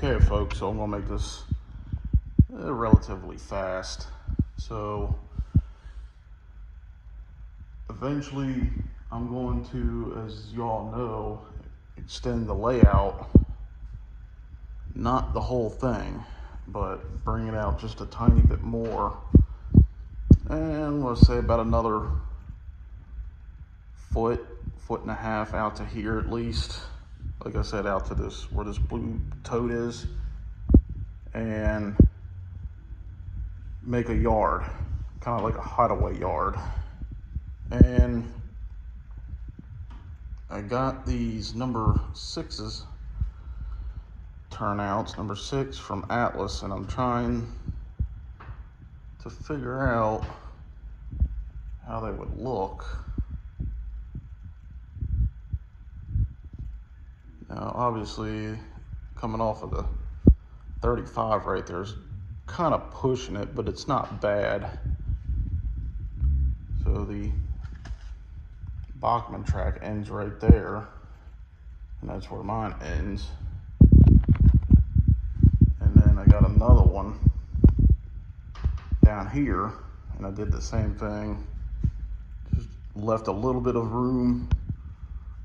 Okay, folks, so I'm going to make this relatively fast. So, eventually, I'm going to, as you all know, extend the layout. Not the whole thing, but bring it out just a tiny bit more. And let's say about another foot and a half out to here at least. Like I said, out to this, where this blue tote is. And make a yard, kind of like a hideaway yard. And I got these number 6s turnouts, number 6 from Atlas, and I'm trying to figure out how they would look. Now, obviously, coming off of the 35 right there is kind of pushing it, but it's not bad. So the Bachmann track ends right there, and that's where mine ends. And then I got another one down here, and I did the same thing. Just left a little bit of room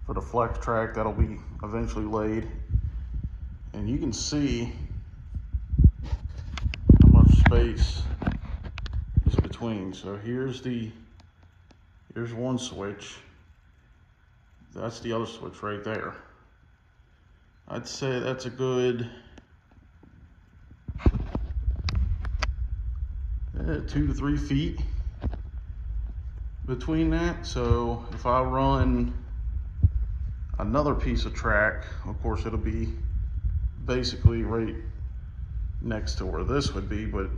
for the flex track that'll be eventually laid. And you can see how much space is between. So here's one switch. That's the other switch right there. I'd say that's a good 2 to 3 feet between that. So if I run another piece of track, of course it'll be basically right next to where this would be, but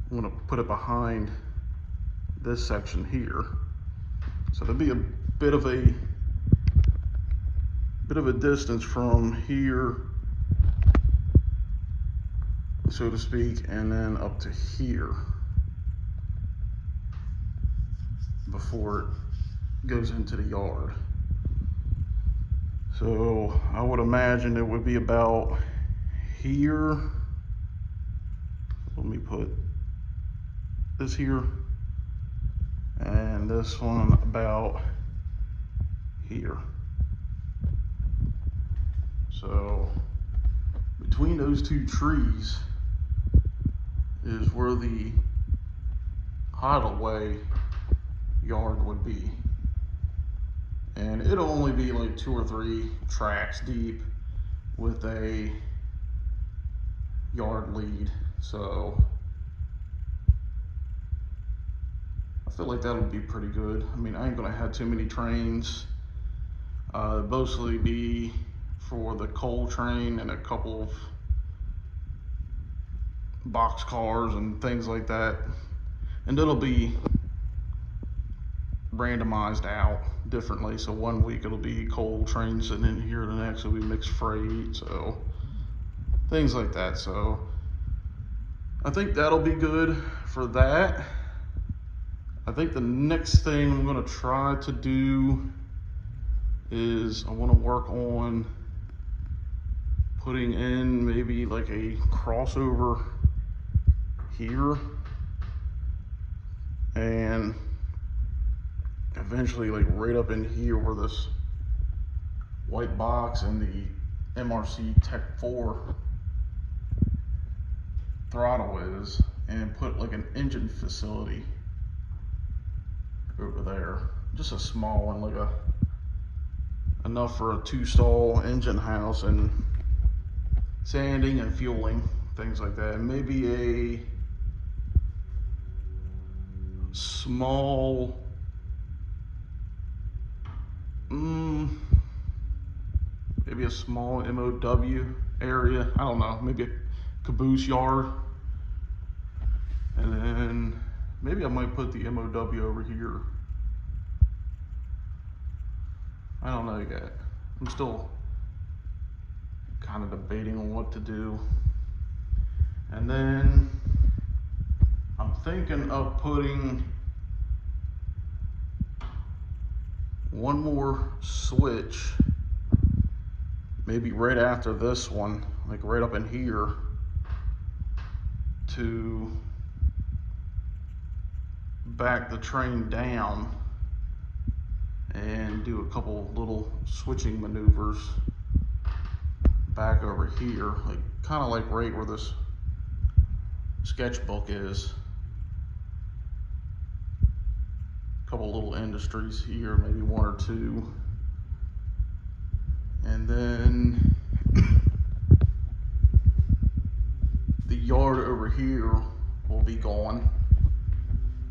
I'm gonna put it behind this section here. So there'll be a bit of a distance from here, so to speak, and then up to here before it goes into the yard. So I would imagine it would be about here. Let me put this here, and this one about here. So between those two trees is where the hideaway yard would be. And it'll only be like 2 or 3 tracks deep with a yard lead. So I feel like that would be pretty good. I mean, I ain't gonna have too many trains. Mostly be for the coal train and a couple of box cars and things like that. And it'll be randomized out differently. So one week it'll be coal trains, and then here the next will be mixed freight. So things like that. So I think that'll be good for that. I think the next thing I'm gonna try to do is I wanna work on putting in maybe like a crossover here, and eventually like right up in here where this white box and the MRC Tech 4 throttle is, and put like an engine facility over there. Just a small one, like enough for a 2-stall engine house and sanding and fueling, things like that. And maybe a small maybe a small MOW area. I don't know, maybe a caboose yard. And then maybe I might put the MOW over here. I don't know yet. I'm still kind of debating on what to do. And then I'm thinking of putting one more switch maybe right after this one, like right up in here, to back the train down and do a couple little switching maneuvers back over here, like kind of like right where this sketchbook is. A couple little industries here, maybe one or two. And then the yard over here will be gone.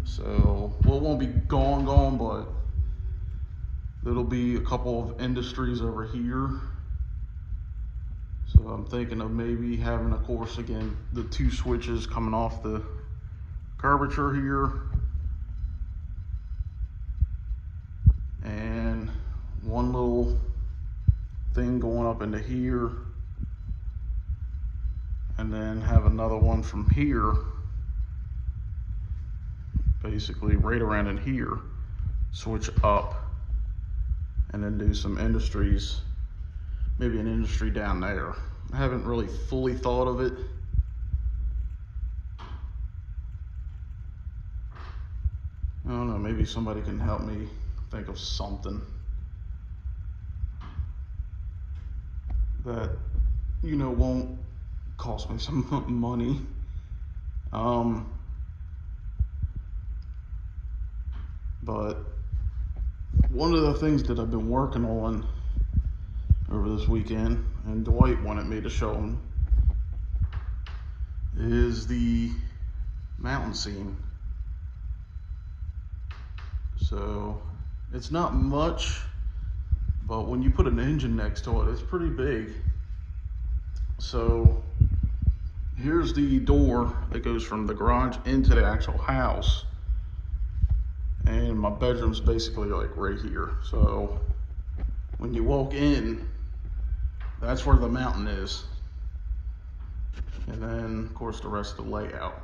So, well, it won't be gone, but there'll be a couple of industries over here. So I'm thinking of maybe having, of course, again, the two switches coming off the curvature here. And one little thing going up into here. And then have another one from here, basically right around in here, switch up, and then do some industries, maybe an industry down there. I haven't really fully thought of it. I don't know, maybe somebody can help me think of something that, you know, won't cost me some money. But one of the things that I've been working on over this weekend, and Dwight wanted me to show him, is the mountain scene. So it's not much, but when you put an engine next to it, it's pretty big. So here's the door that goes from the garage into the actual house. And my bedroom's basically like right here. So when you walk in, that's where the mountain is. And then, of course, the rest of the layout.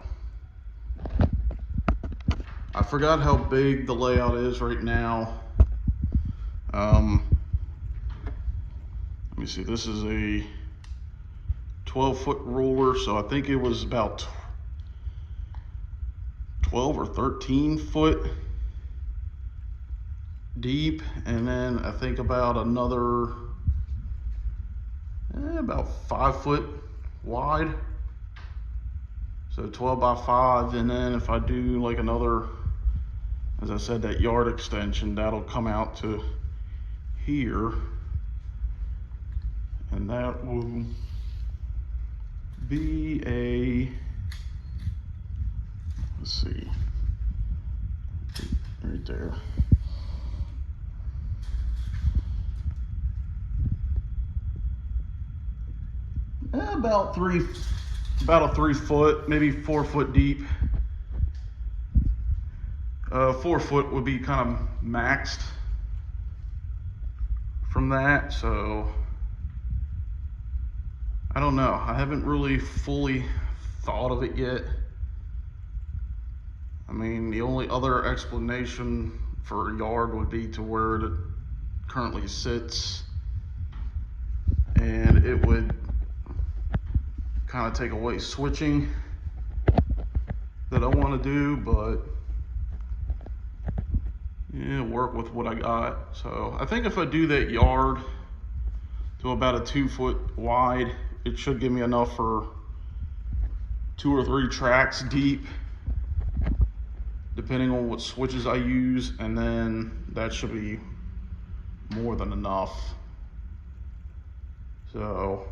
I forgot how big the layout is right now. Let me see, this is a 12-foot ruler, so I think it was about 12 or 13 foot deep, and then I think about another about 5 foot wide, so 12 by 5. And then if I do like another, as I said, that yard extension, that'll come out to here, and that will be a, let's see, right there. About a 3 foot, maybe 4 foot deep. 4 foot would be kind of maxed from that. So I don't know. I haven't really fully thought of it yet. I mean, the only other explanation for a yard would be to where it currently sits, and it would kind of take away switching that I want to do, but yeah, work with what I got. So I think if I do that yard to about a 2 foot wide, it should give me enough for 2 or 3 tracks deep, depending on what switches I use, and then that should be more than enough. So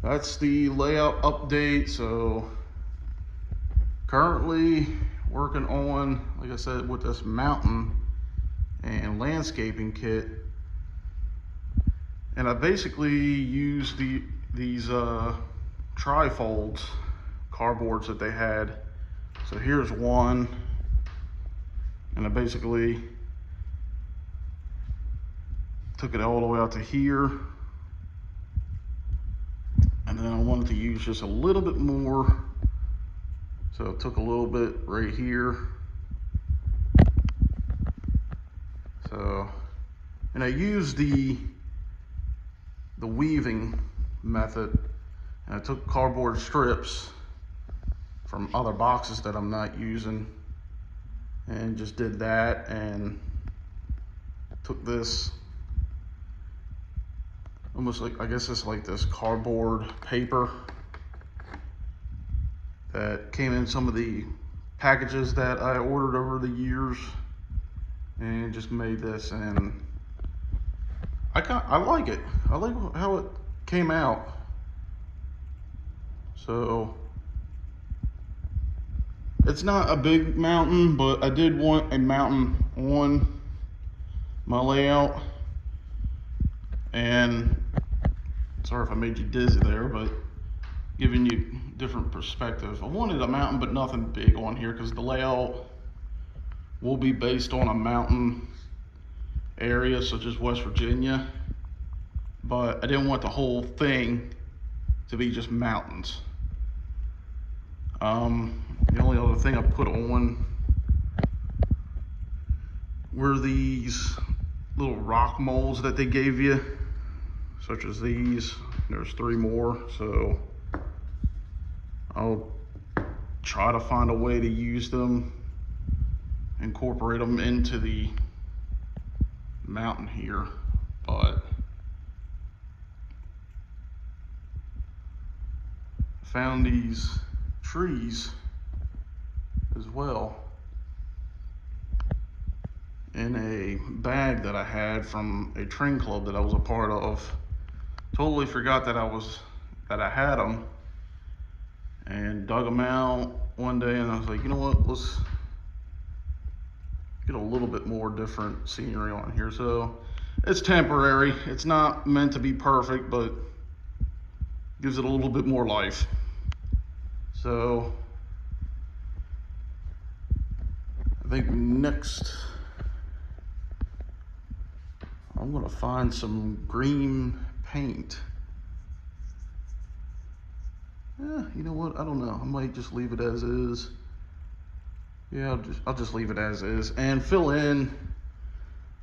that's the layout update. So currently working on, like I said, with this mountain and landscaping kit. And I basically use these trifolds, cardboards that they had. So here's one, and I basically took it all the way out to here. And then I wanted to use just a little bit more, so I took a little bit right here. So, and I used the the weaving method, and I took cardboard strips from other boxes that I'm not using and just did that, and took this almost like, I guess it's like this cardboard paper that came in some of the packages that I ordered over the years, and just made this, and I like it. I like how it came out. So it's not a big mountain, but I did want a mountain on my layout. And sorry if I made you dizzy there, but giving you different perspective. I wanted a mountain, but nothing big on here, because the layout will be based on a mountain area such as West Virginia, but I didn't want the whole thing to be just mountains. The only other thing I put on were these little rock molds that they gave you, such as these. There's 3 more, so I'll try to find a way to use them, incorporate them into the mountain here. But I found these trees as well in a bag that I had from a train club that I was a part of. Totally forgot that I had them, and dug them out one day, and I was like, you know what, let's get a little bit more different scenery on here. So it's temporary, it's not meant to be perfect, but gives it a little bit more life. So I think next I'm gonna find some green paint. You know what, I don't know, I might just leave it as is. Yeah, I'll just leave it as is and fill in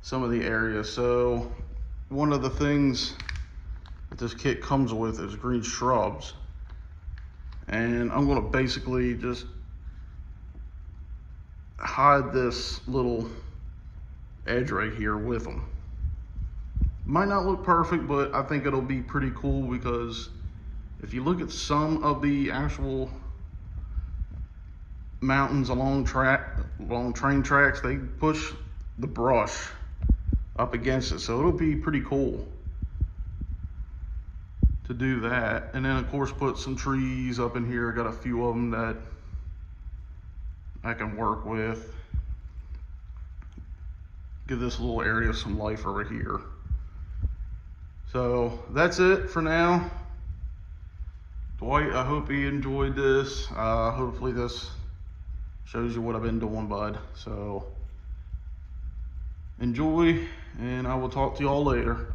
some of the areas. So one of the things that this kit comes with is green shrubs, and I'm gonna basically just hide this little edge right here with them. Might not look perfect, but I think it'll be pretty cool, because if you look at some of the actual mountains along train tracks, they push the brush up against it, so it'll be pretty cool to do that. And then of course put some trees up in here. I got a few of them that I can work with. Give this little area some life over here. So that's it for now. Dwight, I hope you enjoyed this. Hopefully this shows you what I've been doing, bud. So enjoy, and I will talk to y'all later.